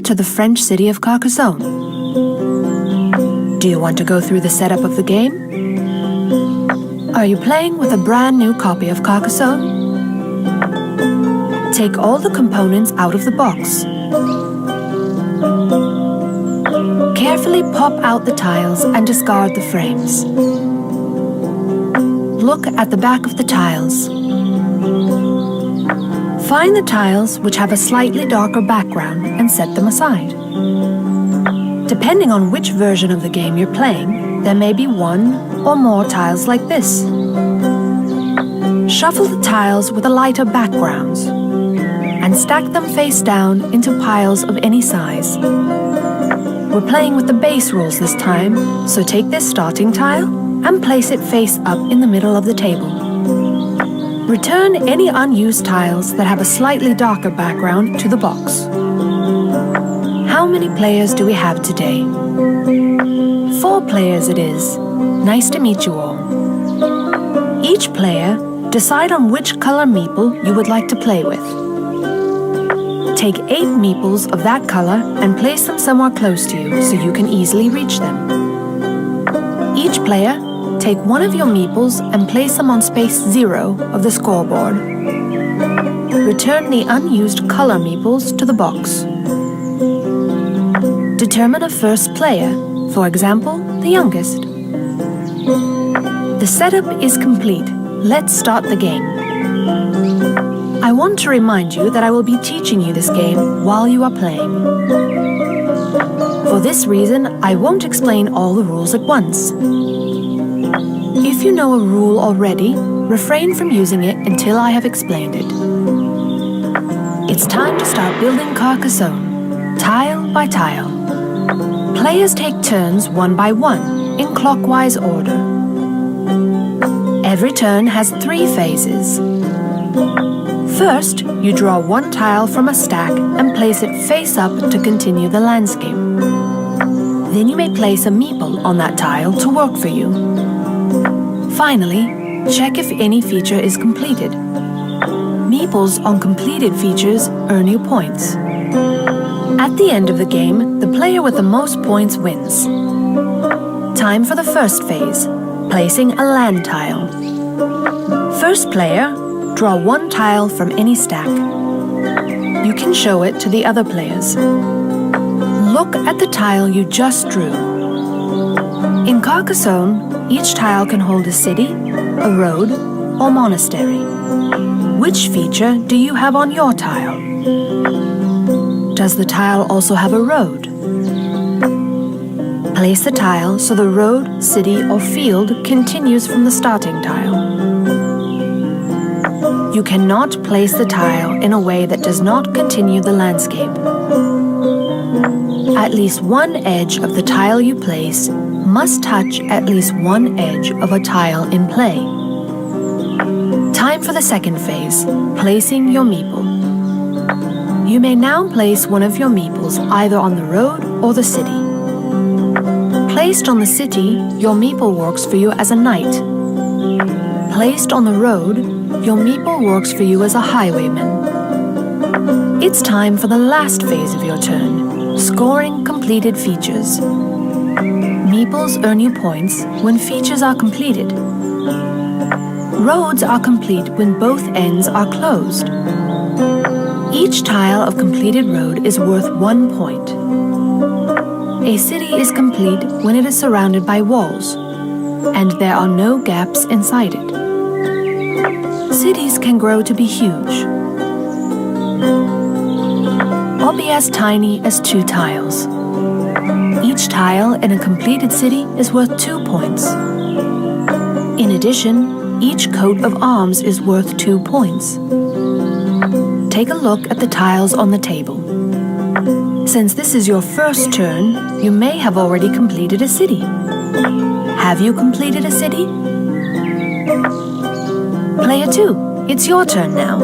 to the French city of Carcassonne. Do you want to go through the setup of the game? Are you playing with a brand new copy of Carcassonne? Take all the components out of the box. Carefully pop out the tiles and discard the frames. Look at the back of the tiles. Find the tiles which have a slightly darker background and set them aside. Depending on which version of the game you're playing, there may be one or more tiles like this. Shuffle the tiles with a lighter background and stack them face down into piles of any size. We're playing with the base rules this time, so take this starting tile and place it face up in the middle of the table. Return any unused tiles that have a slightly darker background to the box. How many players do we have today? 4 players it is. Nice to meet you all. Each player, decide on which color meeple you would like to play with. Take 8 meeples of that color and place them somewhere close to you so you can easily reach them. Each player, take one of your meeples and place them on space 0 of the scoreboard. Return the unused color meeples to the box. Determine a first player, for example, the youngest. The setup is complete. Let's start the game. I want to remind you that I will be teaching you this game while you are playing. For this reason, I won't explain all the rules at once. If you know a rule already, refrain from using it until I have explained it. It's time to start building Carcassonne, tile by tile. Players take turns one by one, in clockwise order. Every turn has 3 phases. First, you draw one tile from a stack and place it face up to continue the landscape. Then you may place a meeple on that tile to work for you. Finally, check if any feature is completed. Meeples on completed features earn you points. At the end of the game, the player with the most points wins. Time for the first phase, placing a land tile. First player, draw one tile from any stack. You can show it to the other players. Look at the tile you just drew. In Carcassonne, each tile can hold a city, a road, or monastery. Which feature do you have on your tile? Does the tile also have a road? Place the tile so the road, city, or field continues from the starting tile. You cannot place the tile in a way that does not continue the landscape. At least one edge of the tile you place must touch at least one edge of a tile in play. Time for the second phase, placing your meeple. You may now place one of your meeples either on the road or the city. Placed on the city, your meeple works for you as a knight. Placed on the road, your meeple works for you as a highwayman. It's time for the last phase of your turn, scoring completed features. Meeples earn you points when features are completed. Roads are complete when both ends are closed. Each tile of completed road is worth 1 point. A city is complete when it is surrounded by walls, and there are no gaps inside it. Cities can grow to be huge, or be as tiny as 2 tiles. Each tile in a completed city is worth 2 points. In addition, each coat of arms is worth 2 points. Take a look at the tiles on the table. Since this is your first turn, you may have already completed a city. Have you completed a city? Player 2, it's your turn now.